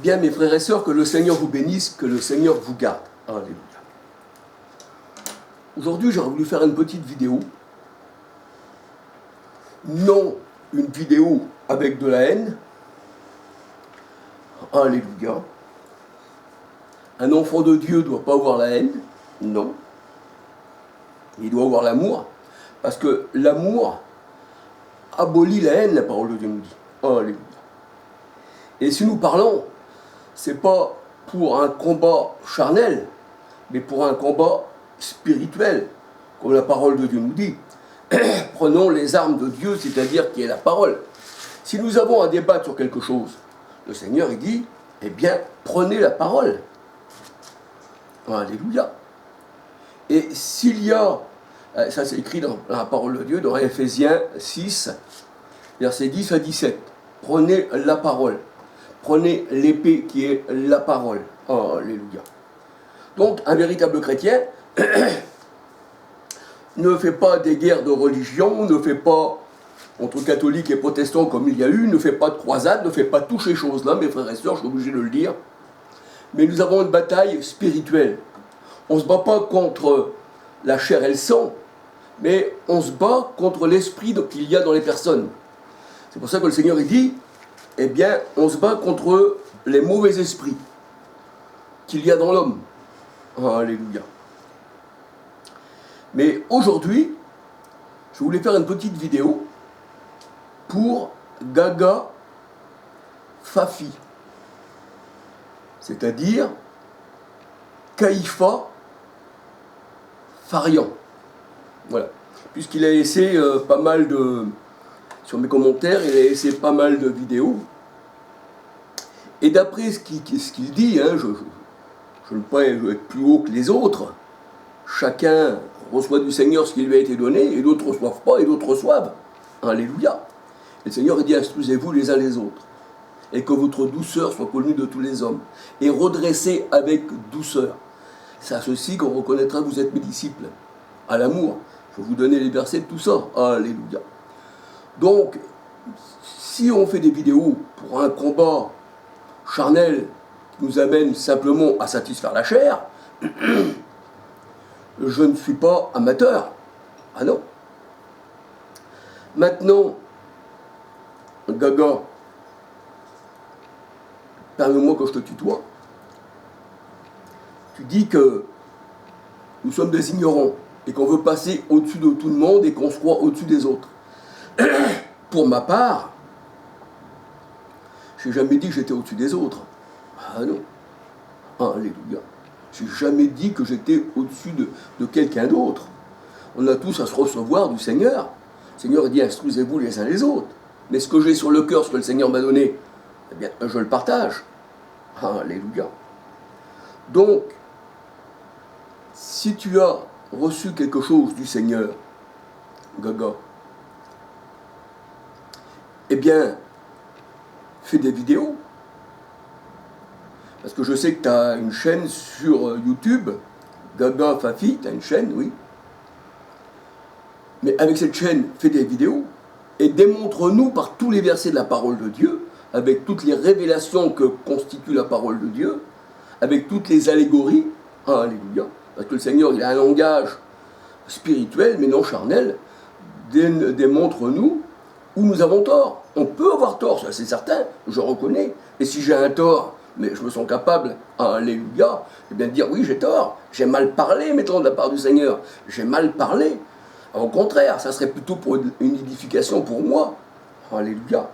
bien, mes frères et sœurs, que le Seigneur vous bénisse, que le Seigneur vous garde. Alléluia. Aujourd'hui, j'aurais voulu faire une petite vidéo. Non une vidéo avec de la haine. Alléluia. Un enfant de Dieu ne doit pas avoir la haine. Non. Il doit avoir l'amour. Parce que l'amour abolit la haine, la parole de Dieu nous dit. Alléluia. Et si nous parlons, c'est pas pour un combat charnel, mais pour un combat spirituel, comme la parole de Dieu nous dit. Prenons les armes de Dieu, c'est-à-dire qui est la parole. Si nous avons à débattre sur quelque chose, le Seigneur il dit, eh bien, prenez la parole. Alléluia. Et s'il y a, ça c'est écrit dans la parole de Dieu, dans Éphésiens 6, versets 10 à 17, prenez la parole. Prenez l'épée qui est la parole. Alléluia. Donc, un véritable chrétien ne fait pas des guerres de religion, ne fait pas entre catholiques et protestants comme il y a eu, ne fait pas de croisade, ne fait pas toutes ces choses-là, mes frères et sœurs, je suis obligé de le dire. Mais nous avons une bataille spirituelle. On ne se bat pas contre la chair et le sang, mais on se bat contre l'esprit qu'il y a dans les personnes. C'est pour ça que le Seigneur il dit, eh bien, on se bat contre les mauvais esprits qu'il y a dans l'homme. Alléluia. Mais aujourd'hui, je voulais faire une petite vidéo pour Gaga Fafi, c'est-à-dire Caïpha Farian. Voilà. Puisqu'il a laissé pas mal de... Sur mes commentaires, il a laissé pas mal de vidéos. Et d'après ce qu'il dit, hein, je ne peux pas être plus haut que les autres. Chacun reçoit du Seigneur ce qui lui a été donné, et d'autres ne reçoivent pas, et d'autres reçoivent. Alléluia. Et le Seigneur dit, instruisez-vous les uns les autres, et que votre douceur soit connue de tous les hommes, et redressez avec douceur. C'est à ceci qu'on reconnaîtra que vous êtes mes disciples, à l'amour. Je vais vous donner les versets de tout ça. Alléluia. Donc, si on fait des vidéos pour un combat charnel qui nous amène simplement à satisfaire la chair, je ne suis pas amateur. Ah non. Maintenant, Gaga, permets-moi que je te tutoie. Tu dis que nous sommes des ignorants et qu'on veut passer au-dessus de tout le monde et qu'on se croit au-dessus des autres. Pour ma part, je n'ai jamais dit que j'étais au-dessus des autres. Ah non. Alléluia. Je n'ai jamais dit que j'étais au-dessus de quelqu'un d'autre. On a tous à se recevoir du Seigneur. Le Seigneur dit, instruisez-vous les uns les autres. Mais ce que j'ai sur le cœur, ce que le Seigneur m'a donné, eh bien, je le partage. Alléluia. Donc, si tu as reçu quelque chose du Seigneur, Gaga, eh bien, fais des vidéos. Parce que je sais que tu as une chaîne sur YouTube, Gaga Fafi, tu as une chaîne, oui. Mais avec cette chaîne, fais des vidéos et démontre-nous par tous les versets de la parole de Dieu, avec toutes les révélations que constitue la parole de Dieu, avec toutes les allégories. Alléluia. Parce que le Seigneur, il a un langage spirituel, mais non charnel. Démontre-nous où nous avons tort. On peut avoir tort, ça c'est certain, je reconnais. Et si j'ai un tort, mais je me sens capable, alléluia, de bien dire oui, j'ai tort, j'ai mal parlé, mettons, de la part du Seigneur, j'ai mal parlé. Au contraire, ça serait plutôt pour une édification pour moi. Alléluia.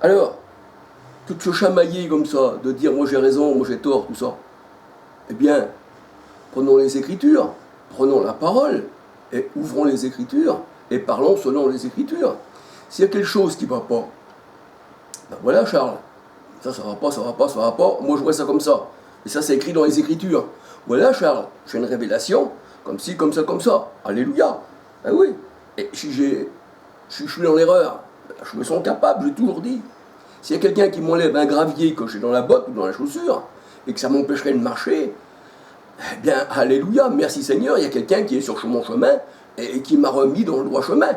Alors, que de se chamailler comme ça, de dire moi j'ai raison, moi j'ai tort, tout ça, eh bien, prenons les Écritures, prenons la parole, et ouvrons les Écritures, et parlons selon les Écritures. S'il y a quelque chose qui ne va pas, ben voilà Charles, ça va pas, ça va pas, ça va pas, moi je vois ça comme ça. Et ça c'est écrit dans les Écritures. Voilà Charles, j'ai une révélation, comme ci, comme ça, comme ça. Alléluia. Ben oui. Et si je suis dans l'erreur, je me sens capable, j'ai toujours dit. S'il y a quelqu'un qui m'enlève un gravier que j'ai dans la botte ou dans la chaussure, et que ça m'empêcherait de marcher, eh bien, alléluia, merci Seigneur, il y a quelqu'un qui est sur mon chemin et qui m'a remis dans le droit chemin.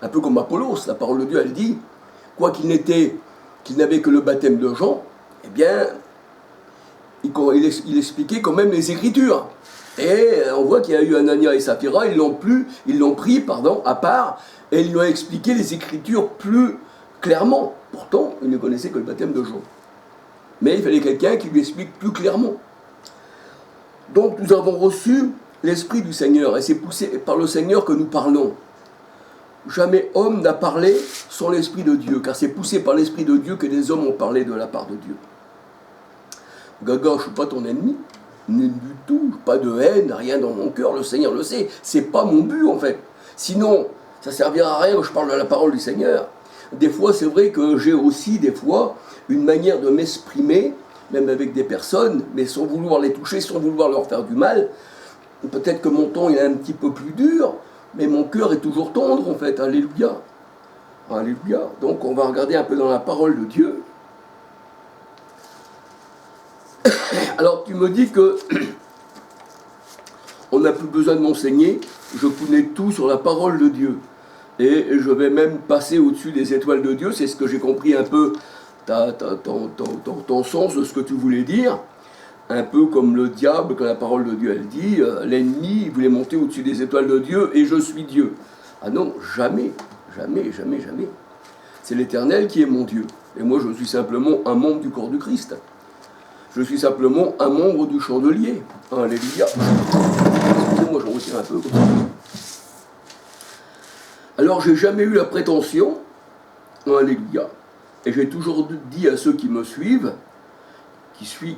Un peu comme Apollos, la parole de Dieu, elle dit, quoi qu'il n'avait que le baptême de Jean, eh bien, il expliquait quand même les Écritures. Et on voit qu'il y a eu Anania et Saphira, ils l'ont pris à part, et ils lui ont expliqué les Écritures plus clairement. Pourtant, il ne connaissait que le baptême de Jean. Mais il fallait quelqu'un qui lui explique plus clairement. Donc nous avons reçu l'Esprit du Seigneur, et c'est poussé par le Seigneur que nous parlons. Jamais homme n'a parlé sans l'Esprit de Dieu, car c'est poussé par l'Esprit de Dieu que des hommes ont parlé de la part de Dieu. Gaga, je ne suis pas ton ennemi, du tout, pas de haine, rien dans mon cœur, le Seigneur le sait, c'est pas mon but en fait. Sinon, ça ne servira à rien que je parle de la parole du Seigneur. Des fois, c'est vrai que j'ai aussi, une manière de m'exprimer, même avec des personnes, mais sans vouloir les toucher, sans vouloir leur faire du mal. Peut-être que mon ton est un petit peu plus dur, mais mon cœur est toujours tendre en fait, alléluia. Alléluia. Donc on va regarder un peu dans la parole de Dieu. Alors tu me dis que on n'a plus besoin de m'enseigner, je connais tout sur la parole de Dieu. Et je vais même passer au-dessus des étoiles de Dieu, c'est ce que j'ai compris un peu ton sens de ce que tu voulais dire. Un peu comme le diable, quand la parole de Dieu elle dit, l'ennemi il voulait monter au-dessus des étoiles de Dieu et je suis Dieu. Ah non, jamais, jamais, jamais, jamais. C'est l'Éternel qui est mon Dieu. Et moi je suis simplement un membre du corps du Christ. Je suis simplement un membre du chandelier. Alléluia. Excusez-moi, j'en retire un peu comme ça. Alors j'ai jamais eu la prétention, alléluia, et j'ai toujours dit à ceux qui me suivent,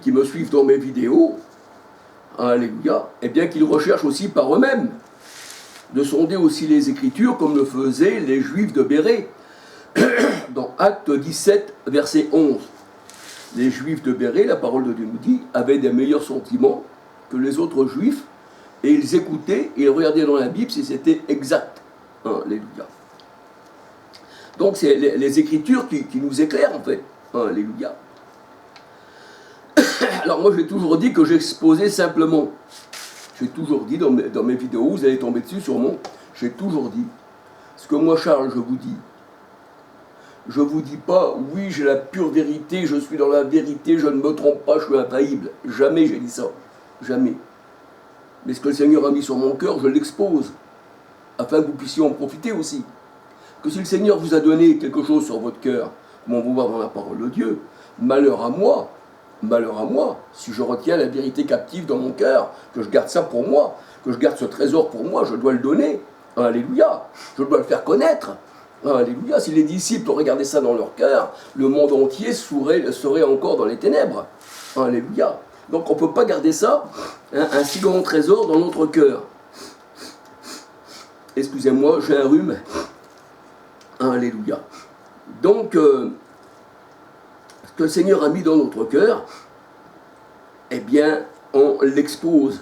qui me suivent dans mes vidéos, alléluia, eh bien qu'ils recherchent aussi par eux-mêmes, de sonder aussi les Écritures comme le faisaient les Juifs de Bérée, dans Actes 17, verset 11. Les Juifs de Bérée, la parole de Dieu nous dit, avaient des meilleurs sentiments que les autres Juifs, et ils écoutaient, et ils regardaient dans la Bible si c'était exact. Alléluia. Donc c'est les Écritures qui nous éclairent en fait. Alléluia. Alors moi j'ai toujours dit que j'exposais simplement. J'ai toujours dit dans mes vidéos, vous allez tomber dessus sûrement, j'ai toujours dit, ce que moi Charles je vous dis. Je ne vous dis pas, oui j'ai la pure vérité, je suis dans la vérité, je ne me trompe pas, je suis infaillible. Jamais j'ai dit ça. Jamais. Mais ce que le Seigneur a mis sur mon cœur, je l'expose. Afin que vous puissiez en profiter aussi. Que si le Seigneur vous a donné quelque chose sur votre cœur, comme on vous voit dans la parole de Dieu, malheur à moi, si je retiens la vérité captive dans mon cœur, que je garde ça pour moi, que je garde ce trésor pour moi, je dois le donner. Alléluia. Je dois le faire connaître. Alléluia. Si les disciples regardaient ça dans leur cœur, le monde entier serait encore dans les ténèbres. Alléluia. Donc on ne peut pas garder ça, un si grand trésor dans notre cœur. Excusez-moi, j'ai un rhume. Alléluia. Donc, ce que le Seigneur a mis dans notre cœur, eh bien, on l'expose.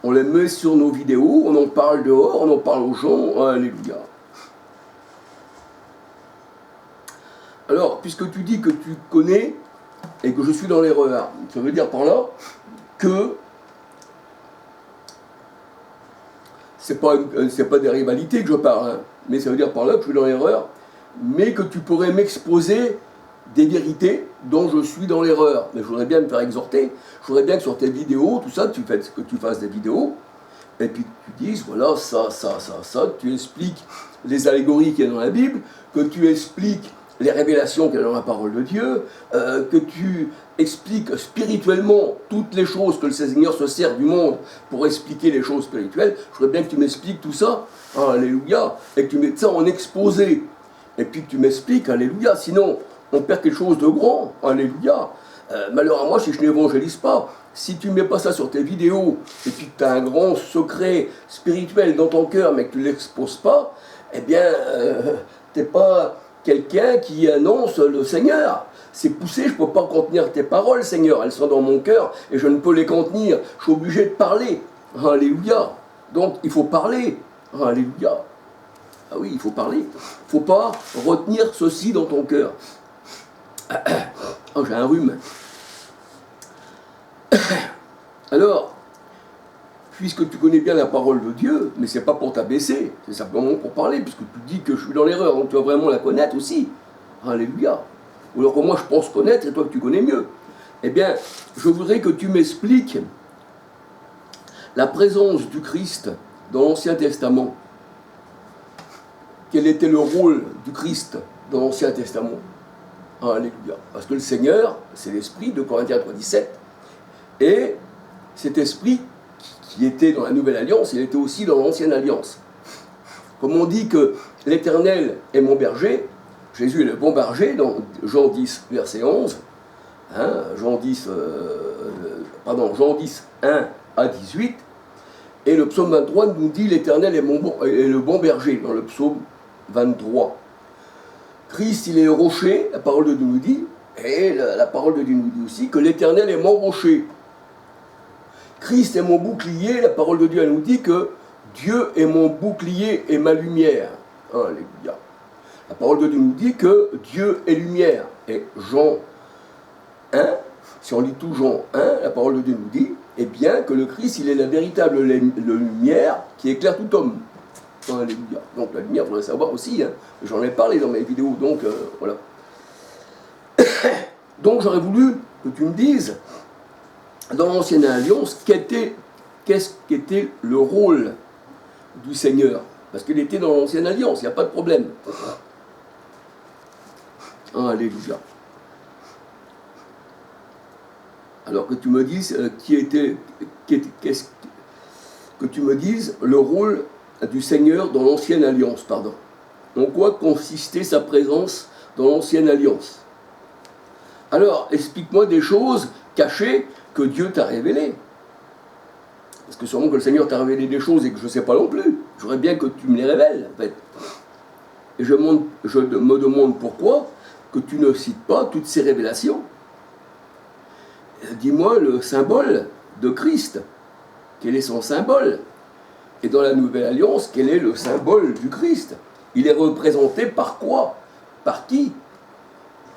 On le met sur nos vidéos, on en parle dehors, on en parle aux gens. Alléluia. Alors, puisque tu dis que tu connais et que je suis dans l'erreur, ça veut dire par là que c'est pas des rivalités que je parle, hein, mais ça veut dire par là que je suis dans l'erreur, mais que tu pourrais m'exposer des vérités dont je suis dans l'erreur. Mais je voudrais bien me faire exhorter, je voudrais bien que sur tes vidéos, tout ça, que tu fasses des vidéos, et puis que tu dises, voilà, ça, que tu expliques les allégories qu'il y a dans la Bible, que tu expliques les révélations qu'il y a dans la parole de Dieu, que tu expliques spirituellement toutes les choses que le Seigneur se sert du monde pour expliquer les choses spirituelles. Je voudrais bien que tu m'expliques tout ça, alléluia, et que tu mettes ça en exposé, et puis que tu m'expliques, alléluia, sinon on perd quelque chose de grand, alléluia. Malheur à moi si je n'évangélise pas. Si tu ne mets pas ça sur tes vidéos, et puis que tu as un grand secret spirituel dans ton cœur, mais que tu ne l'exposes pas, eh bien, tu n'es pas quelqu'un qui annonce le Seigneur. C'est poussé, je ne peux pas contenir tes paroles, Seigneur. Elles sont dans mon cœur et je ne peux les contenir. Je suis obligé de parler. Alléluia. Donc, il faut parler. Alléluia. Ah oui, il faut parler. Il ne faut pas retenir ceci dans ton cœur. Oh, j'ai un rhume. Alors, puisque tu connais bien la parole de Dieu, mais c'est pas pour t'abaisser, c'est simplement pour parler, puisque tu dis que je suis dans l'erreur, donc tu vas vraiment la connaître aussi. Alléluia. Ou alors que moi je pense connaître et toi que tu connais mieux. Eh bien, je voudrais que tu m'expliques la présence du Christ dans l'Ancien Testament. Quel était le rôle du Christ dans l'Ancien Testament? Alléluia. Parce que le Seigneur, c'est l'Esprit de Corinthiens 3,17. Et cet Esprit qui était dans la Nouvelle Alliance, il était aussi dans l'Ancienne Alliance. Comme on dit que l'Éternel est mon berger, Jésus est le bon berger, dans Jean 10, verset 11, Jean 10, 1 à 18, et le psaume 23 nous dit l'Éternel est le bon berger, dans le psaume 23. Christ, il est le rocher, la parole de Dieu nous dit, et la parole de Dieu nous dit aussi que l'Éternel est mon rocher. Christ est mon bouclier, la parole de Dieu elle nous dit que Dieu est mon bouclier et ma lumière. Alléluia. La parole de Dieu nous dit que Dieu est lumière. Et Jean 1, si on lit tout Jean 1, la parole de Dieu nous dit, eh bien, que le Christ, il est la véritable lumière qui éclaire tout homme. Alléluia. Donc la lumière, il faudrait savoir aussi, j'en ai parlé dans mes vidéos, donc voilà. Donc j'aurais voulu que tu me dises, dans l'Ancienne Alliance, qu'est-ce qu'était le rôle du Seigneur? Parce qu'il était dans l'Ancienne Alliance, il n'y a pas de problème. Alléluia. Alors que tu me dises que tu me dises le rôle du Seigneur dans l'Ancienne Alliance, pardon. En quoi consistait sa présence dans l'Ancienne Alliance? Alors, explique-moi des choses cachées que Dieu t'a révélées. Parce que sûrement que le Seigneur t'a révélé des choses et que je ne sais pas non plus. J'aurais bien que tu me les révèles, en fait. Et je me demande pourquoi que tu ne cites pas toutes ces révélations. Dis-moi le symbole de Christ. Quel est son symbole? Et dans la Nouvelle Alliance, quel est le symbole du Christ? Il est représenté par quoi? Par qui?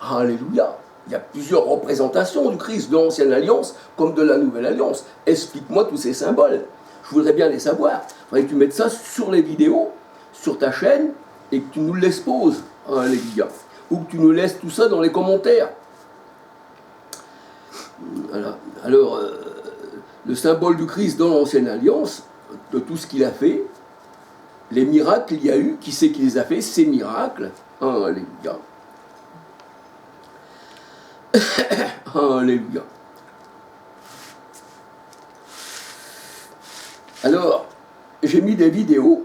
Alléluia. Il y a plusieurs représentations du Christ de l'Ancienne Alliance comme de la Nouvelle Alliance. Explique-moi tous ces symboles. Je voudrais bien les savoir. Il faudrait que tu mettes ça sur les vidéos, sur ta chaîne, et que tu nous l'exposes. Alléluia. Ou que tu nous laisses tout ça dans les commentaires. Voilà. Alors, le symbole du Christ dans l'Ancienne Alliance, de tout ce qu'il a fait, les miracles qu'il y a eu, qui c'est qui les a fait, ces miracles? Alléluia. Alléluia. Alors, j'ai mis des vidéos,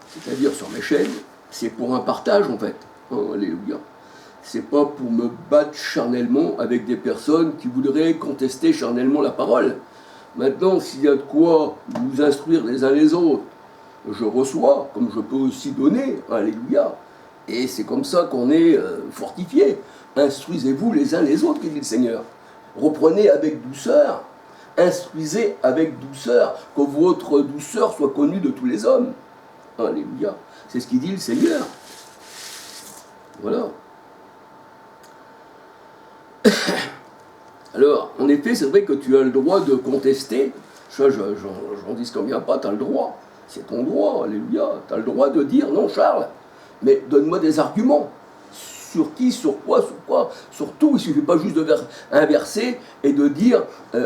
c'est-à-dire sur mes chaînes, c'est pour un partage en fait. Alléluia. C'est pas pour me battre charnellement avec des personnes qui voudraient contester charnellement la parole. Maintenant, s'il y a de quoi nous instruire les uns les autres, je reçois, comme je peux aussi donner. Alléluia. Et c'est comme ça qu'on est fortifié. Instruisez-vous les uns les autres, dit le Seigneur. Reprenez avec douceur, instruisez avec douceur, que votre douceur soit connue de tous les hommes. Alléluia. C'est ce qu'il dit le Seigneur. Voilà. Alors, en effet, c'est vrai que tu as le droit de contester. Ça, j'en dis comme il n'y a pas, tu as le droit. C'est ton droit, alléluia. Tu as le droit de dire, non, Charles, mais donne-moi des arguments. Sur qui, sur quoi, sur tout. Il ne suffit pas juste de inverser et de dire,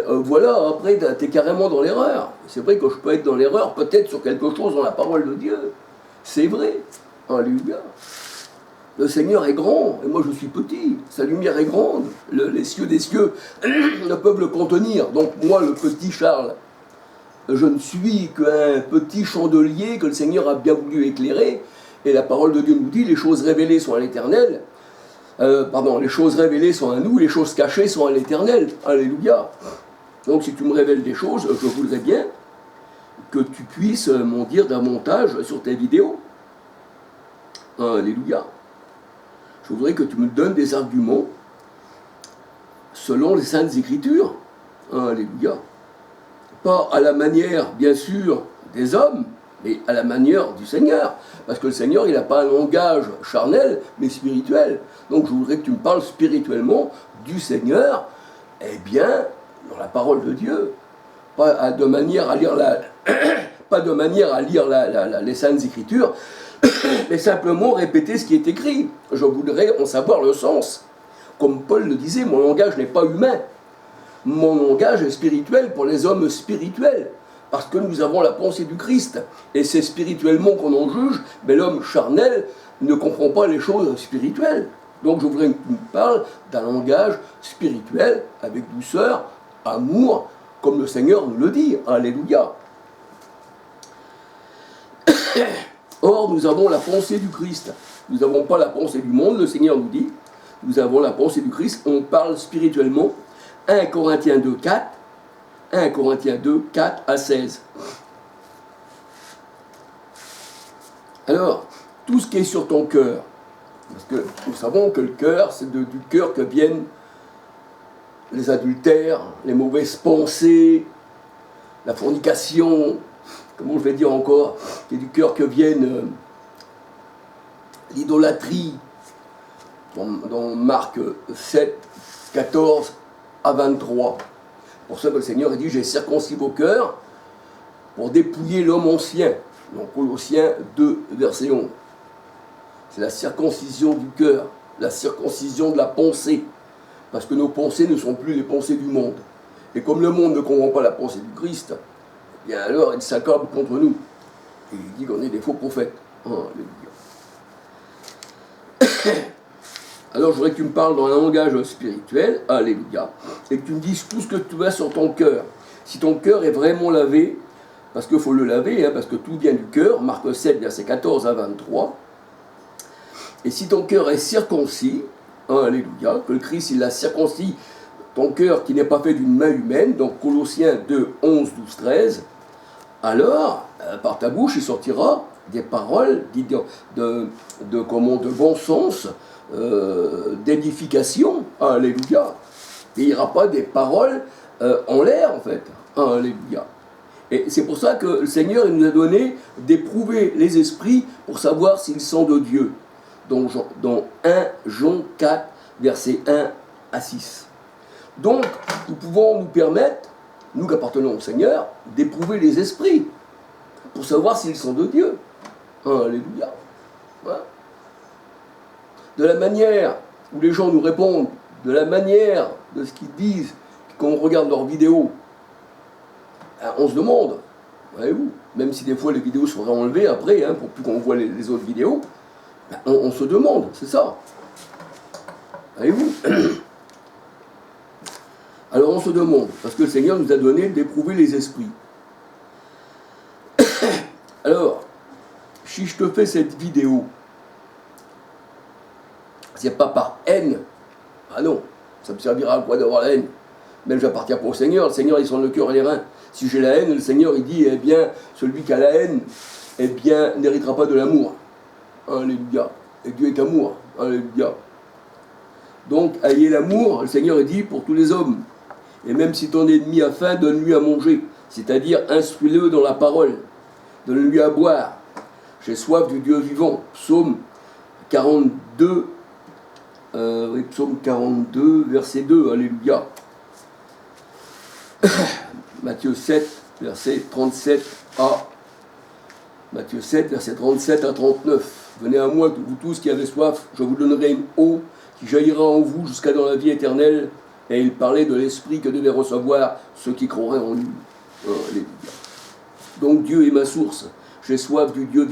voilà, après, tu es carrément dans l'erreur. C'est vrai que je peux être dans l'erreur, peut-être sur quelque chose dans la parole de Dieu. C'est vrai. Alléluia. Le Seigneur est grand, et moi je suis petit. Sa lumière est grande. Les cieux des cieux ne peuvent le contenir. Donc moi, le petit Charles, je ne suis qu'un petit chandelier que le Seigneur a bien voulu éclairer. Et la parole de Dieu nous dit, les choses révélées sont à l'Éternel. Les choses révélées sont à nous, les choses cachées sont à l'Éternel. Alléluia. Donc si tu me révèles des choses, je voudrais bien que tu puisses m'en dire davantage sur tes vidéos. Alléluia. Je voudrais que tu me donnes des arguments selon les Saintes Écritures. Alléluia. Pas à la manière, bien sûr, des hommes, mais à la manière du Seigneur. Parce que le Seigneur, il n'a pas un langage charnel, mais spirituel. Donc je voudrais que tu me parles spirituellement du Seigneur, eh bien, dans la parole de Dieu. Pas de manière à lire pas de manière à lire les Saintes Écritures, mais simplement répéter ce qui est écrit. Je voudrais en savoir le sens. Comme Paul le disait, mon langage n'est pas humain. Mon langage est spirituel pour les hommes spirituels. Parce que nous avons la pensée du Christ. Et c'est spirituellement qu'on en juge, mais l'homme charnel ne comprend pas les choses spirituelles. Donc je voudrais que tu me parles d'un langage spirituel, avec douceur, amour, comme le Seigneur nous le dit. Alléluia. Or, nous avons la pensée du Christ. Nous n'avons pas la pensée du monde, le Seigneur nous dit. Nous avons la pensée du Christ, on parle spirituellement. 1 Corinthiens 2, 4. 1 Corinthiens 2, 4 à 16. Alors, tout ce qui est sur ton cœur, parce que nous savons que le cœur, c'est du cœur que viennent les adultères, les mauvaises pensées, la fornication, comment je vais dire encore, c'est du cœur que viennent l'idolâtrie, dans Marc 7, 14 à 23. Pour ça que le Seigneur a dit, j'ai circoncis vos cœurs pour dépouiller l'homme ancien. Donc Colossiens 2, verset 11. C'est la circoncision du cœur, la circoncision de la pensée. Parce que nos pensées ne sont plus les pensées du monde. Et comme le monde ne comprend pas la pensée du Christ, eh bien alors il s'accorde contre nous. Et il dit qu'on est des faux prophètes. Alléluia. Alors je voudrais que tu me parles dans un langage spirituel, alléluia, et que tu me dises tout ce que tu as sur ton cœur. Si ton cœur est vraiment lavé, parce qu'il faut le laver, parce que tout vient du cœur, Marc 7, verset 14 à 23, et si ton cœur est circoncis, alléluia, que le Christ il a circoncis ton cœur qui n'est pas fait d'une main humaine, donc Colossiens 2, 11, 12, 13, alors, par ta bouche, il sortira des paroles de bon sens, d'édification, alléluia. Et il n'y aura pas des paroles en l'air, en fait, alléluia. Et c'est pour ça que le Seigneur il nous a donné d'éprouver les esprits pour savoir s'ils sont de Dieu. Donc, dans 1 Jean 4, versets 1 à 6. Donc, nous pouvons nous permettre, nous qui appartenons au Seigneur, d'éprouver les esprits pour savoir s'ils sont de Dieu. Alléluia. Voilà. De la manière où les gens nous répondent, de la manière de ce qu'ils disent, quand on regarde leurs vidéos, on se demande, voyez-vous, même si des fois les vidéos seront enlevées après, pour plus qu'on voit les autres vidéos, on se demande, c'est ça. Voyez-vous. Alors on se demande, parce que le Seigneur nous a donné d'éprouver les esprits. Alors, si je te fais cette vidéo, c'est pas par haine. Ah non, ça me servira à quoi d'avoir la haine? Même j'appartiens pas au Seigneur, le Seigneur il sonde le cœur et les reins. Si j'ai la haine, le Seigneur il dit, eh bien, celui qui a la haine, eh bien, n'héritera pas de l'amour. Alléluia. Et Dieu est amour. Alléluia. Donc, ayez l'amour, le Seigneur il dit, pour tous les hommes. Et même si ton ennemi a faim, donne-lui à manger. C'est-à-dire, instruis-le dans la parole. Donne-lui à boire. J'ai soif du Dieu vivant. Psaume 42, Psaume 42, verset 2. Alléluia. Matthieu 7, verset 37 à Matthieu 7, verset 37 à 39. Venez à moi, vous tous qui avez soif, je vous donnerai une eau qui jaillira en vous jusqu'à dans la vie éternelle. Et il parlait de l'esprit que devaient recevoir ceux qui croiraient en lui. Alléluia. Donc Dieu est ma source. J'ai soif du Dieu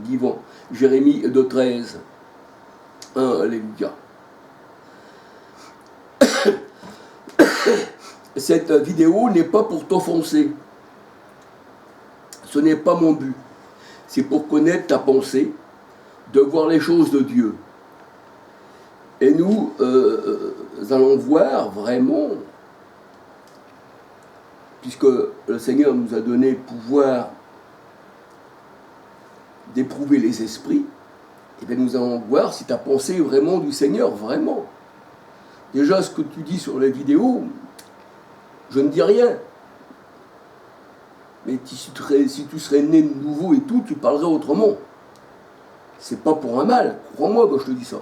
vivant. Jérémie 2, 13. Alléluia. Cette vidéo n'est pas pour t'offenser. Ce n'est pas mon but. C'est pour connaître ta pensée, de voir les choses de Dieu. Et nous allons voir vraiment, puisque le Seigneur nous a donné le pouvoir d'éprouver les esprits, et bien nous allons voir si ta pensée est vraiment du Seigneur, vraiment. Déjà, ce que tu dis sur les vidéos, je ne dis rien. Mais si tu serais né de nouveau et tout, tu parlerais autrement. C'est pas pour un mal, crois-moi quand je te dis ça.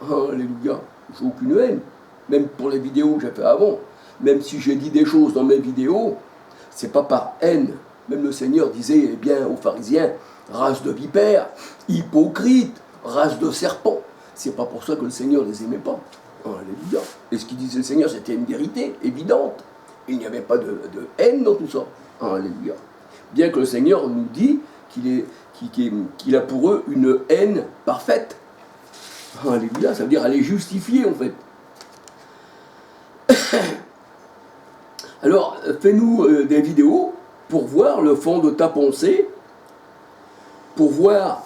Alléluia. J'ai aucune haine. Même pour les vidéos que j'ai fait avant. Même si j'ai dit des choses dans mes vidéos, c'est pas par haine. Même le Seigneur disait eh bien, aux pharisiens, race de vipères, hypocrites, race de serpents. C'est pas pour ça que le Seigneur les aimait pas. Alléluia. Et ce qu'il disait le Seigneur, c'était une vérité évidente. Il n'y avait pas de haine dans tout ça. Alléluia. Bien que le Seigneur nous dit qu'il a pour eux une haine parfaite. Alléluia, ça veut dire elle est justifiée en fait. Alors, fais-nous des vidéos pour voir le fond de ta pensée, pour voir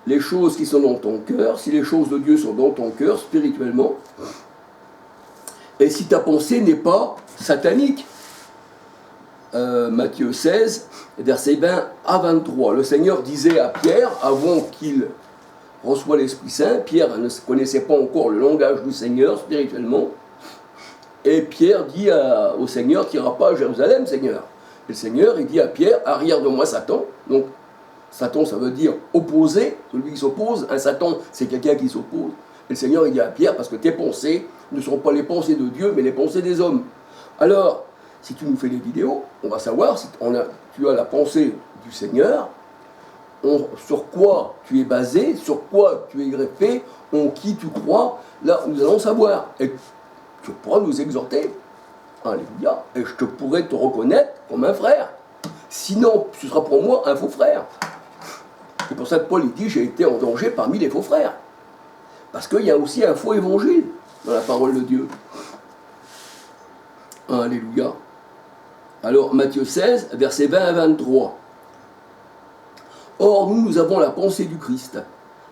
les choses qui sont dans ton cœur, si les choses de Dieu sont dans ton cœur spirituellement, et si ta pensée n'est pas satanique. Matthieu 16, versets 20 à 23. Le Seigneur disait à Pierre, avant qu'il reçoit l'Esprit Saint, Pierre ne connaissait pas encore le langage du Seigneur spirituellement, et Pierre dit au Seigneur, tu n'iras pas à Jérusalem, Seigneur. Et le Seigneur, il dit à Pierre, arrière de moi Satan. Donc, Satan, ça veut dire opposé, celui qui s'oppose. Un Satan, c'est quelqu'un qui s'oppose. Et le Seigneur, il dit à Pierre, parce que tes pensées ne sont pas les pensées de Dieu, mais les pensées des hommes. Alors, si tu nous fais des vidéos, on va savoir si tu as la pensée du Seigneur, sur quoi tu es basé, sur quoi tu es greffé, en qui tu crois. Là, nous allons savoir. Et tu pourras nous exhorter. Alléluia. Et je pourrai te reconnaître comme un frère. Sinon, ce sera pour moi un faux frère. C'est pour ça que Paul il dit, j'ai été en danger parmi les faux frères. Parce qu'il y a aussi un faux évangile dans la parole de Dieu. Alléluia. Alors, Matthieu 16, versets 20 à 23. Or, nous avons la pensée du Christ.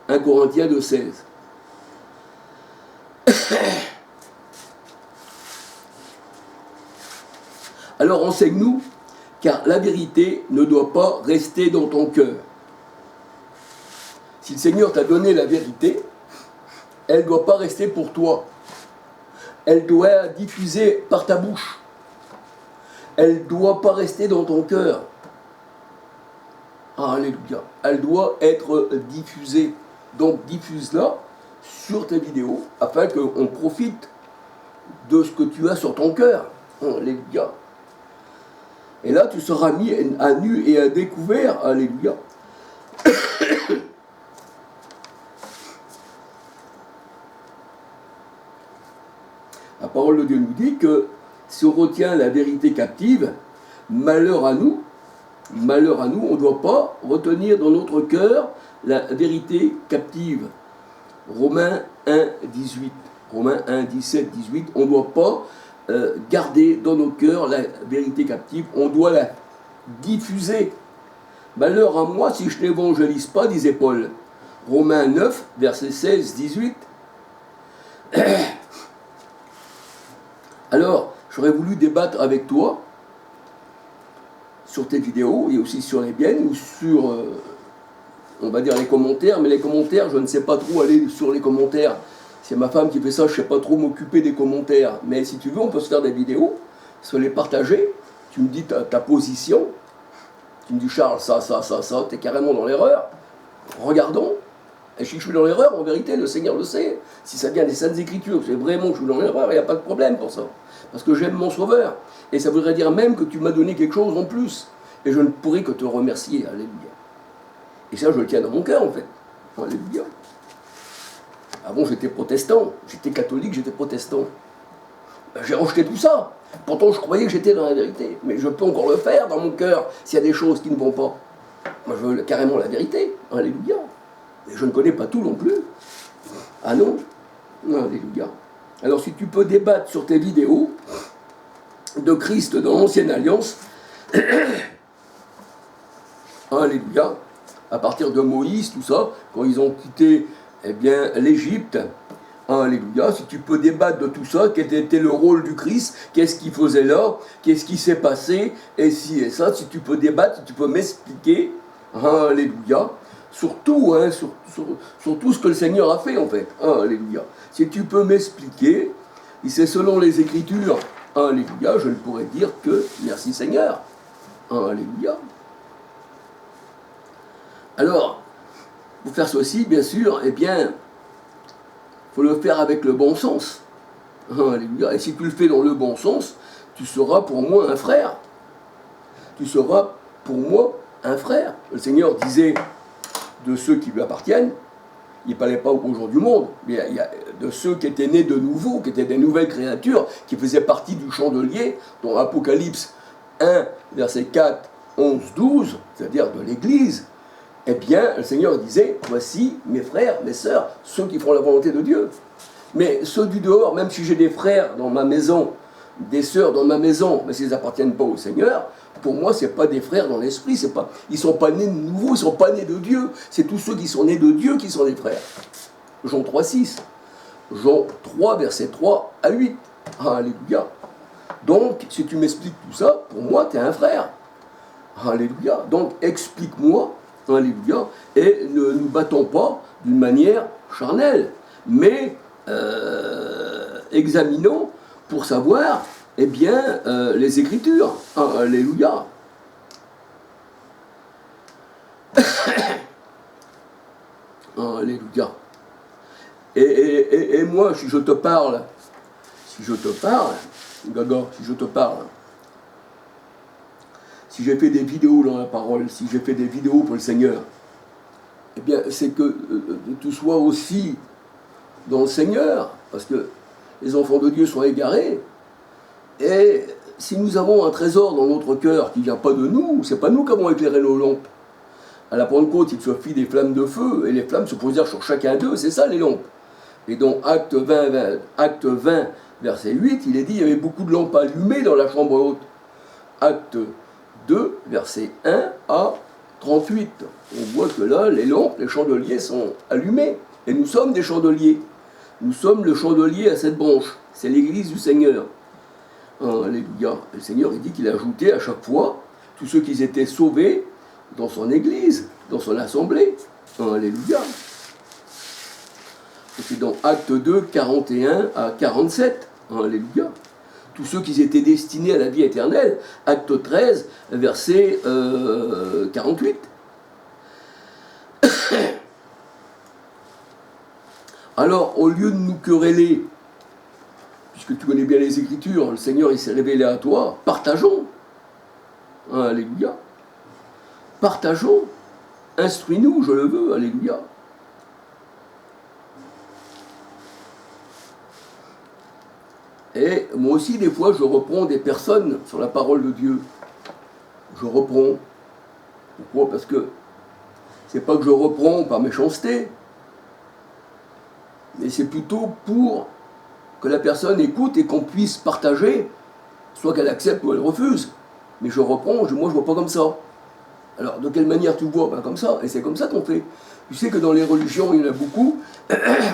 1 Corinthiens 2, 16. Alors, enseigne-nous, car la vérité ne doit pas rester dans ton cœur. Si le Seigneur t'a donné la vérité, elle ne doit pas rester pour toi. Elle doit être diffusée par ta bouche. Elle ne doit pas rester dans ton cœur. Alléluia. Elle doit être diffusée. Donc diffuse-la sur tes vidéos afin qu'on profite de ce que tu as sur ton cœur. Alléluia. Et là, tu seras mis à nu et à découvert. Alléluia. La parole de Dieu nous dit que si on retient la vérité captive, malheur à nous, on ne doit pas retenir dans notre cœur la vérité captive. Romains 1, 18, Romains 1, 17, 18, on ne doit pas garder dans nos cœurs la vérité captive, on doit la diffuser. Malheur à moi si je n'évangélise pas, disait Paul. Romains 9, versets 16, 18. Alors, j'aurais voulu débattre avec toi sur tes vidéos et aussi sur les miennes ou sur, on va dire, les commentaires. Mais les commentaires, je ne sais pas trop aller sur les commentaires. C'est ma femme qui fait ça, je ne sais pas trop m'occuper des commentaires. Mais si tu veux, on peut se faire des vidéos, se les partager. Tu me dis ta position. Tu me dis, Charles, ça, tu es carrément dans l'erreur. Regardons. Et si je suis dans l'erreur, en vérité, le Seigneur le sait. Si ça vient des Saintes Écritures, c'est vraiment que je suis dans l'erreur, il n'y a pas de problème pour ça. Parce que j'aime mon Sauveur. Et ça voudrait dire même que tu m'as donné quelque chose en plus. Et je ne pourrais que te remercier. Alléluia. Et ça, je le tiens dans mon cœur, en fait. Alléluia. Avant, j'étais protestant. J'étais catholique, j'étais protestant. Ben, j'ai rejeté tout ça. Pourtant, je croyais que j'étais dans la vérité. Mais je peux encore le faire dans mon cœur s'il y a des choses qui ne vont pas. Moi, je veux carrément la vérité. Alléluia. Et je ne connais pas tout non plus. Ah non? Alléluia. Alors si tu peux débattre sur tes vidéos de Christ dans l'Ancienne Alliance, Alléluia, à partir de Moïse, tout ça, quand ils ont quitté l'Égypte, Alléluia, si tu peux débattre de tout ça, quel était le rôle du Christ, qu'est-ce qu'il faisait là, qu'est-ce qui s'est passé, et ci et ça, si tu peux débattre, si tu peux m'expliquer, Alléluia, sur tout, sur tout ce que le Seigneur a fait en fait, Alléluia. Si tu peux m'expliquer, et c'est selon les Écritures, Alléluia, je ne pourrais dire que merci Seigneur, Alléluia. Alors, pour faire ceci, bien sûr, il faut le faire avec le bon sens, Alléluia. Et si tu le fais dans le bon sens, tu seras pour moi un frère. tu seras pour moi un frère. Le Seigneur disait de ceux qui lui appartiennent, il ne parlait pas aux gens du monde, mais il y a de ceux qui étaient nés de nouveau, qui étaient des nouvelles créatures, qui faisaient partie du chandelier, dont Apocalypse 1, verset 4, 11, 12, c'est-à-dire de l'Église. Eh bien, le Seigneur disait, voici mes frères, mes sœurs, ceux qui font la volonté de Dieu. Mais ceux du dehors, même si j'ai des frères dans ma maison, des sœurs dans ma maison, mais s'ils n'appartiennent pas au Seigneur, pour moi, ce n'est pas des frères dans l'esprit, ils ne sont pas nés de nouveau, ils ne sont pas nés de Dieu. C'est tous ceux qui sont nés de Dieu qui sont des frères. Jean 3, 6. Jean 3, verset 3 à 8. Alléluia. Donc, si tu m'expliques tout ça, pour moi, tu es un frère. Alléluia. Donc, explique-moi, alléluia, et ne nous battons pas d'une manière charnelle, mais examinons pour savoir, eh bien, les Écritures. Alléluia. Alléluia. Et moi, si je te parle, Gaga, si je te parle, si j'ai fait des vidéos dans la parole, si j'ai fait des vidéos pour le Seigneur, eh bien, c'est que tu sois aussi dans le Seigneur, parce que les enfants de Dieu sont égarés, et si nous avons un trésor dans notre cœur qui ne vient pas de nous, c'est pas nous qui avons éclairé nos lampes. À la Pentecôte, il se fit des flammes de feu, et les flammes se posèrent sur chacun d'eux, c'est ça les lampes. Et dans Acte 20, verset 8, il est dit, il y avait beaucoup de lampes allumées dans la chambre haute. Acte 2, verset 1 à 38. On voit que là, les lampes, les chandeliers sont allumés. Et nous sommes des chandeliers. Nous sommes le chandelier à cette branche. C'est l'église du Seigneur. Alléluia. Le Seigneur, il dit qu'il a ajouté à chaque fois tous ceux qui étaient sauvés dans son église, dans son assemblée. Alléluia. C'est dans Acte 2, 41 à 47. Alléluia. Tous ceux qui étaient destinés à la vie éternelle. Acte 13, verset 48. Alors, au lieu de nous quereller, puisque tu connais bien les Écritures, le Seigneur il s'est révélé à toi, partageons. Alléluia. Partageons. Instruis-nous, je le veux. Alléluia. Et moi aussi, des fois, je reprends des personnes sur la parole de Dieu. Je reprends. Pourquoi? Parce que c'est pas que je reprends par méchanceté, mais c'est plutôt pour que la personne écoute et qu'on puisse partager, soit qu'elle accepte ou elle refuse. Mais je reprends, moi je vois pas comme ça. Alors, de quelle manière tu vois? Ben, comme ça, et c'est comme ça qu'on fait. Tu sais que dans les religions, il y en a beaucoup,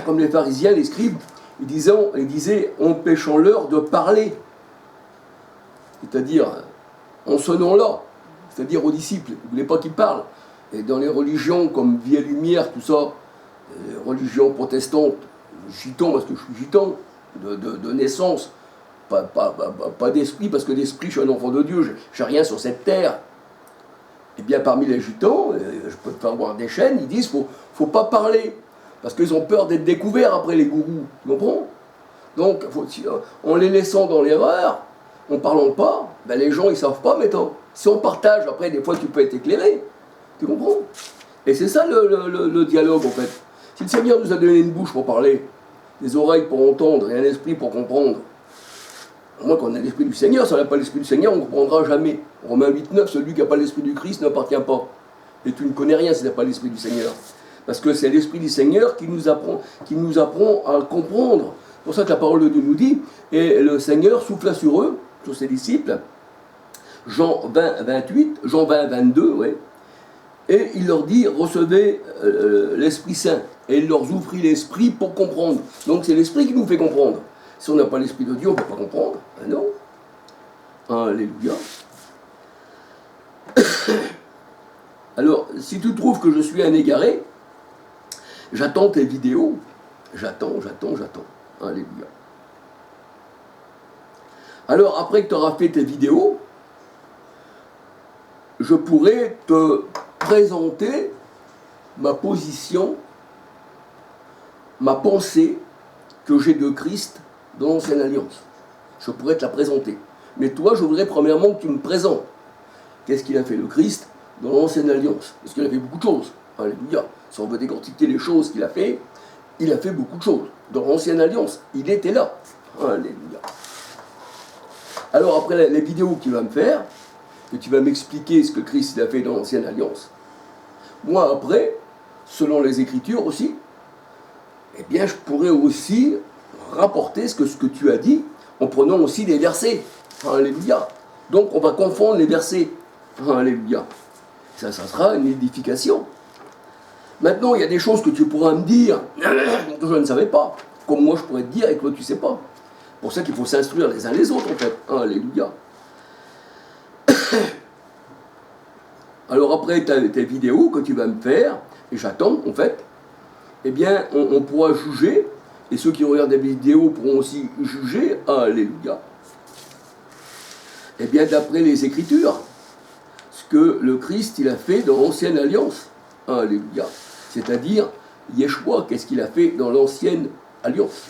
comme les pharisiens, les scribes, ils disaient, empêchons leur de parler. C'est-à-dire, en ce nom-là, c'est-à-dire aux disciples, ils ne voulaient pas qu'ils parlent. Et dans les religions comme Vie et Lumière, tout ça, les religions protestantes, gitan, parce que je suis gitan, de naissance, pas d'esprit, parce que d'esprit, je suis un enfant de Dieu, j'ai rien sur cette terre. Et bien parmi les gitans, je peux te faire voir des chaînes, ils disent faut pas parler, parce qu'ils ont peur d'être découverts après les gourous, tu comprends? Donc, en les laissant dans l'erreur, en parlant pas, ben les gens ils savent pas, mais si on partage, après des fois tu peux être éclairé, tu comprends? Et c'est ça le dialogue en fait. Si le Seigneur nous a donné une bouche pour parler, des oreilles pour entendre et un esprit pour comprendre, moi, quand on a l'esprit du Seigneur, si on n'a pas l'esprit du Seigneur, on ne comprendra jamais. Romains 8, 9, celui qui n'a pas l'esprit du Christ n'appartient pas. Et tu ne connais rien si tu n'as pas l'esprit du Seigneur. Parce que c'est l'esprit du Seigneur qui nous apprend à comprendre. C'est pour ça que la parole de Dieu nous dit, et le Seigneur souffla sur eux, sur ses disciples, Jean 20, 28, Jean 20, 22, ouais, et il leur dit, recevez l'Esprit Saint. Et il leur ouvrit l'esprit pour comprendre. Donc c'est l'esprit qui nous fait comprendre. Si on n'a pas l'Esprit de Dieu, on ne peut pas comprendre. Ben non. Alléluia. Alors, si tu trouves que je suis un égaré, j'attends tes vidéos. J'attends. Alléluia. Alors, après que tu auras fait tes vidéos, je pourrais te présenter ma position, ma pensée que j'ai de Christ dans l'Ancienne Alliance. Je pourrais te la présenter. Mais toi, je voudrais premièrement que tu me présentes. qu'est-ce qu'il a fait le Christ dans l'ancienne alliance? Parce qu'il a fait beaucoup de choses. Alléluia. Si on veut décortiquer les choses qu'il a fait, il a fait beaucoup de choses. Dans l'ancienne alliance, il était là. Alléluia. Alors après les vidéos que tu vas me faire, que tu vas m'expliquer ce que Christ a fait dans l'ancienne alliance, moi après, selon les Écritures aussi, eh bien je pourrais aussi rapporter ce que tu as dit, en prenant aussi des versets. Alléluia. Donc on va confondre les versets. Alléluia. Ça sera une édification. Maintenant, il y a des choses que tu pourras me dire que je ne savais pas. Comme moi, je pourrais te dire et que toi, tu ne sais pas. C'est pour ça qu'il faut s'instruire les uns les autres, en fait. Alléluia. Alors après tes vidéos que tu vas me faire, et j'attends, en fait, eh bien, on pourra juger, et ceux qui regardent des vidéos pourront aussi juger. Alléluia. Eh bien, d'après les Écritures, ce que le Christ, il a fait dans l'ancienne alliance. Alléluia. C'est-à-dire, Yeshua, qu'est-ce qu'il a fait dans l'ancienne alliance?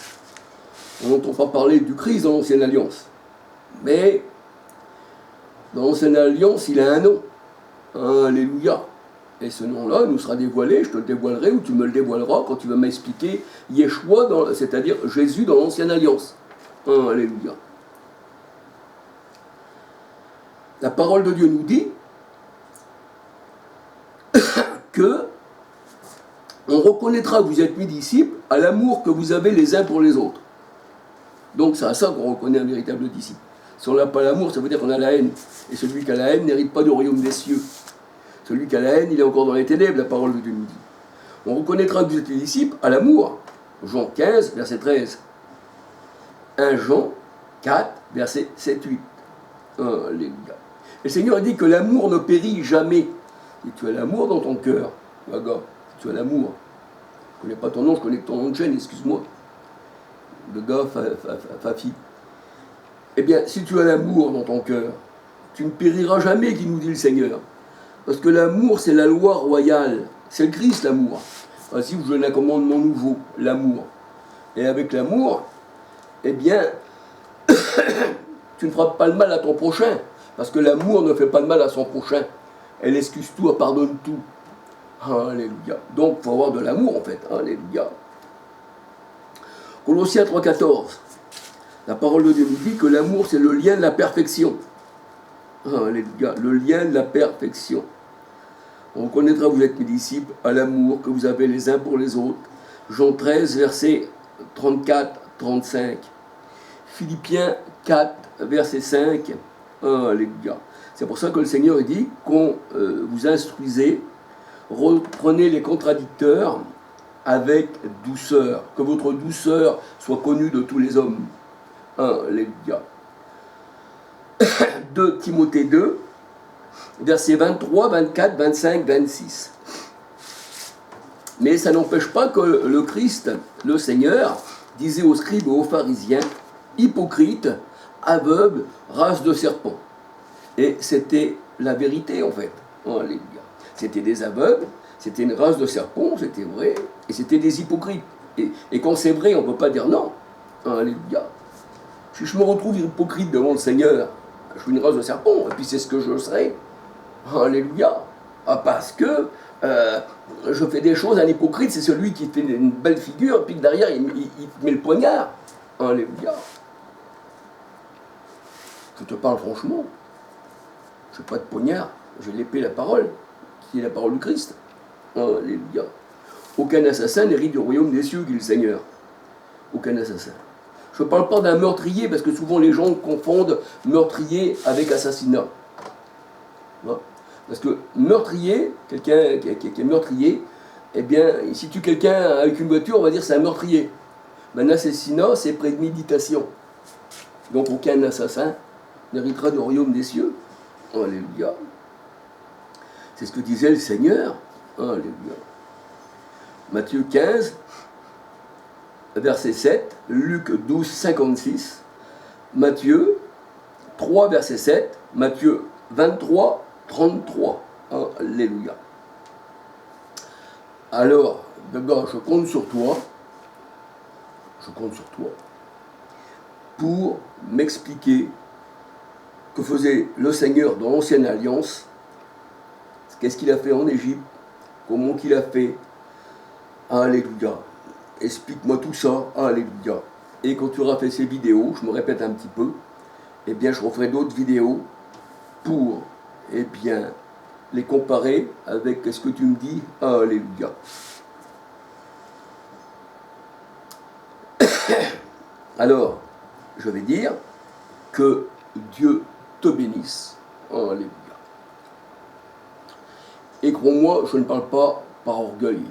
On n'entend pas parler du Christ dans l'ancienne alliance. Mais, dans l'ancienne alliance, il a un nom. Alléluia. Et ce nom-là nous sera dévoilé, je te le dévoilerai, ou tu me le dévoileras quand tu vas m'expliquer Yeshua, c'est-à-dire Jésus dans l'ancienne alliance. Alléluia. La parole de Dieu nous dit que on reconnaîtra que vous êtes mes disciples à l'amour que vous avez les uns pour les autres. Donc c'est à ça qu'on reconnaît un véritable disciple. Si on n'a pas l'amour, ça veut dire qu'on a la haine. Et celui qui a la haine n'hérite pas du royaume des cieux. Celui qui a la haine, il est encore dans les ténèbres, la parole de Dieu nous dit. On reconnaîtra que vous êtes les disciples à l'amour. Jean 15, verset 13. 1 Jean 4, verset 7-8. Alléluia. Et le Seigneur dit que l'amour ne périt jamais. Si tu as l'amour dans ton cœur, Gaga, si tu as l'amour, je ne connais pas ton nom, je connais ton nom de chaîne, excuse-moi. Le gars, Fafi. Eh bien, si tu as l'amour dans ton cœur, tu ne périras jamais, qui nous dit le Seigneur. Parce que l'amour, c'est la loi royale. C'est le Christ, l'amour. Ainsi, vous donnez un commandement nouveau, l'amour. Et avec l'amour, eh bien, tu ne feras pas le mal à ton prochain. Parce que l'amour ne fait pas de mal à son prochain. Elle excuse tout, elle pardonne tout. Alléluia. Donc, il faut avoir de l'amour, en fait. Alléluia. Colossiens 3,14. La parole de Dieu nous dit que l'amour, c'est le lien de la perfection. Alléluia. Le lien de la perfection. On reconnaîtra que vous êtes mes disciples à l'amour que vous avez les uns pour les autres. Jean 13, verset 34-35. Philippiens 4, verset 5. Alléluia. C'est pour ça que le Seigneur dit qu'on vous instruisez, reprenez les contradicteurs avec douceur, que votre douceur soit connue de tous les hommes. Alléluia. 2 Timothée 2, versets 23, 24, 25, 26. Mais ça n'empêche pas que le Christ, le Seigneur, disait aux scribes et aux pharisiens, hypocrites, aveugles, race de serpents. Et c'était la vérité, en fait. Alléluia. C'était des aveugles, c'était une race de serpents, c'était vrai, et c'était des hypocrites. Et quand c'est vrai, on ne peut pas dire non. Alléluia. Si je me retrouve hypocrite devant le Seigneur, je suis une race de serpents, et puis c'est ce que je serai. Alléluia. Parce que je fais des choses, un hypocrite, c'est celui qui fait une belle figure, puis derrière, il met le poignard. Alléluia. Je te parle franchement. Je n'ai pas de poignard, j'ai l'épée, la parole, qui est la parole du Christ. Alléluia. Aucun assassin n'hérite du royaume des cieux, dit le Seigneur. Aucun assassin. Je ne parle pas d'un meurtrier, parce que souvent les gens confondent meurtrier avec assassinat. Parce que meurtrier, quelqu'un qui est meurtrier, eh bien, si tu tues quelqu'un avec une voiture, on va dire que c'est un meurtrier. Mais un assassinat, c'est préméditation. Donc aucun assassin n'héritera du royaume des cieux. Alléluia. C'est ce que disait le Seigneur. Alléluia. Matthieu 15, verset 7, Luc 12, 56, Matthieu 3, verset 7, Matthieu 23, 33. Alléluia. Alors, d'abord, je compte sur toi pour m'expliquer que faisait le Seigneur dans l'Ancienne Alliance, qu'est-ce qu'il a fait en Égypte, comment qu'il a fait. Alléluia. Explique-moi tout ça. Alléluia. Et quand tu auras fait ces vidéos, je me répète un petit peu, eh bien je referai d'autres vidéos pour, eh bien, les comparer avec ce que tu me dis. Alléluia. Alors, je vais dire que Dieu te bénisse. Alléluia. Et crois-moi, je ne parle pas par orgueil.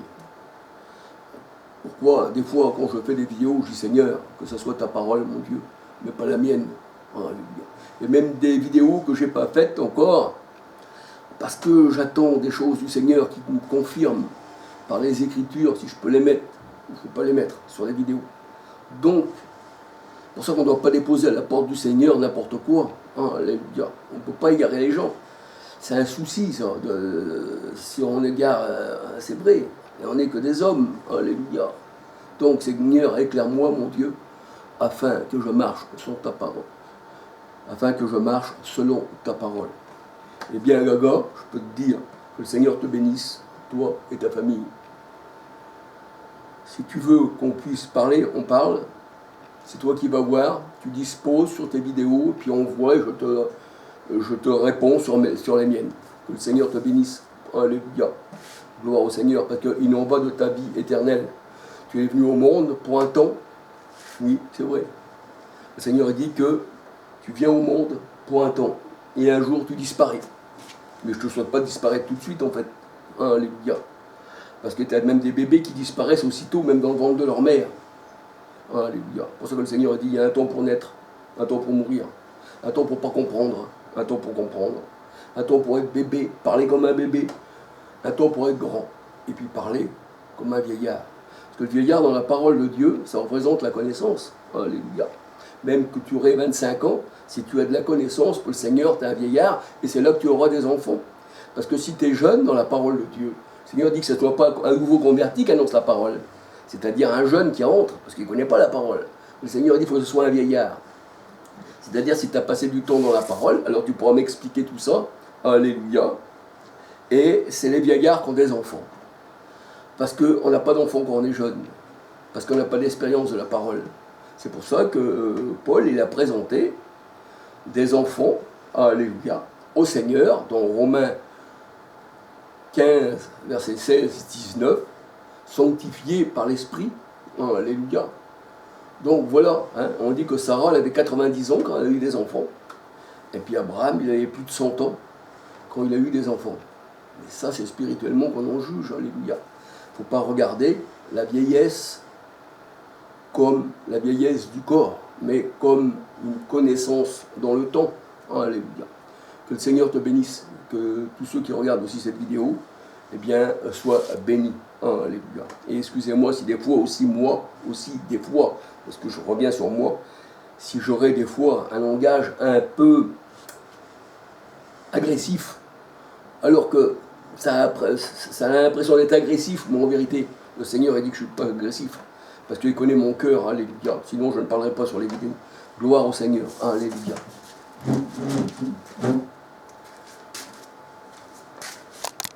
Pourquoi? Des fois, quand je fais des vidéos, je dis Seigneur, que ce soit ta parole, mon Dieu, mais pas la mienne. Alléluia. Et même des vidéos que je n'ai pas faites encore, parce que j'attends des choses du Seigneur qui me confirment par les Écritures, si je peux les mettre, ou je ne peux pas les mettre sur les vidéos. Donc, c'est pour ça qu'on ne doit pas déposer à la porte du Seigneur n'importe quoi. Alléluia. On ne peut pas égarer les gens. C'est un souci, ça, si on égare, c'est vrai, et on n'est que des hommes. Alléluia. Donc, Seigneur, éclaire-moi, mon Dieu, afin que je marche selon ta parole. Afin que je marche selon ta parole. Eh bien, Gaga, je peux te dire que le Seigneur te bénisse, toi et ta famille. Si tu veux qu'on puisse parler, on parle. C'est toi qui vas voir, tu disposes sur tes vidéos, puis on voit et je te réponds sur les miennes. Que le Seigneur te bénisse. Alléluia. Gloire au Seigneur, parce qu'il en va de ta vie éternelle. Tu es venu au monde pour un temps. Oui, c'est vrai. Le Seigneur dit que tu viens au monde pour un temps. Et un jour, tu disparais. Mais je ne te souhaite pas disparaître tout de suite, en fait. Alléluia. Parce que tu as même des bébés qui disparaissent aussitôt, même dans le ventre de leur mère. Alléluia. Pour ça que le Seigneur a dit, il y a un temps pour naître, un temps pour mourir, un temps pour ne pas comprendre, un temps pour comprendre, un temps pour être bébé, parler comme un bébé, un temps pour être grand, et puis parler comme un vieillard. Parce que le vieillard, dans la parole de Dieu, ça représente la connaissance. Alléluia. Même que tu aurais 25 ans, si tu as de la connaissance, pour le Seigneur, tu es un vieillard, et c'est là que tu auras des enfants. Parce que si tu es jeune dans la parole de Dieu, le Seigneur dit que ce ne soit pas un nouveau converti qui annonce la parole, c'est-à-dire un jeune qui entre, parce qu'il ne connaît pas la parole. Le Seigneur dit qu'il faut que ce soit un vieillard. C'est-à-dire si tu as passé du temps dans la parole, alors tu pourras m'expliquer tout ça. Alléluia. Et c'est les vieillards qui ont des enfants. Parce qu'on n'a pas d'enfants quand on est jeune. Parce qu'on n'a pas d'expérience de la parole. C'est pour ça que Paul, il a présenté des enfants, alléluia, au Seigneur, dans Romains 15, versets 16, 19, sanctifiés par l'Esprit, alléluia. Donc voilà, hein, on dit que Sarah, elle avait 90 ans quand elle a eu des enfants. Et puis Abraham, il avait plus de 100 ans quand il a eu des enfants. Mais ça, c'est spirituellement qu'on en juge, alléluia. Il ne faut pas regarder la vieillesse comme la vieillesse du corps, mais comme une connaissance dans le temps. Alléluia. Que le Seigneur te bénisse, que tous ceux qui regardent aussi cette vidéo, eh bien, soient bénis. Alléluia. Et excusez-moi si des fois aussi, moi, aussi des fois, parce que je reviens sur moi, si j'aurais des fois un langage un peu agressif, alors que ça a l'impression d'être agressif, mais en vérité, le Seigneur a dit que je ne suis pas agressif, parce qu'il connaît mon cœur, alléluia, sinon je ne parlerai pas sur les vidéos. Gloire au Seigneur, alléluia.